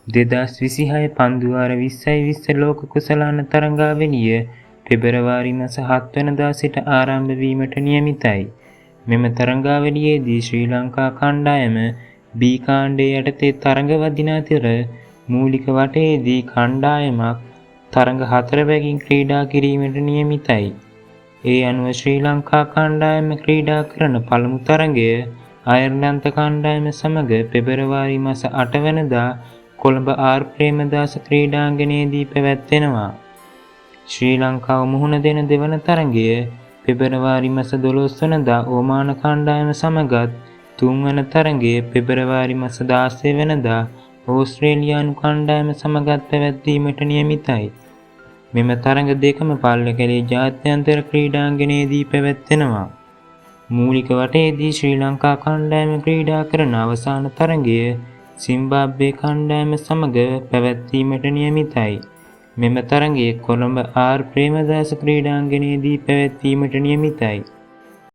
2026 පන්දුවාර 2020 ලෝක කුසලාන තරඟාවලිය පෙබරවාරි මාස 7 වෙනිදා සිට ආරම්භ වීමට නියමිතයි. මෙම තරඟාවලියේදී ශ්‍රී ලංකා කණ්ඩායම B කාණ්ඩයේ යටතේ තරඟ වදින අතර මූලික වටයේදී කණ්ඩායමක් තරඟ 4 ක්‍රීඩා කිරීමට නියමිතයි. ඒ අනුව ශ්‍රී ලංකා කණ්ඩායම ක්‍රීඩා කරන පළමු තරඟය අයර්ලන්ත කණ්ඩායම සමග පෙබරවාරි මාස 8 වෙනිදා කොළඹ ආර් ප්‍රේමදාස ක්‍රීඩාංගණයේදී පැවැත්වෙනවා. ශ්‍රී ලංකාව මුහුණ දෙන දෙවන තරඟය පෙබරවාරි මාස 12 වෙනිදා ඕමාන කණ්ඩායම සමගත් තුන්වන තරඟය පෙබරවාරි මාස 16 වෙනිදා ඕස්ට්‍රේලියානු කණ්ඩායම සමගත් පැවැත්වීමට නියමිතයි. මෙම තරඟ දෙකම පල්ලකැලේ ජාත්‍යන්තර ක්‍රීඩාංගණයේදී පැවැත්වෙනවා. මූලික වටයේදී ශ්‍රී ලංකා කණ්ඩායම ක්‍රීඩා කරන අවසාන තරඟය සිම්බාබ්වේ කණ්ඩායම සමග පැවැත්වීමට නියමිතයි. මෙම තරඟය කොළඹ ආර් ප්‍රේමදාස ක්‍රීඩාංගණයේදී පැවැත්වීමට නියමිතයි.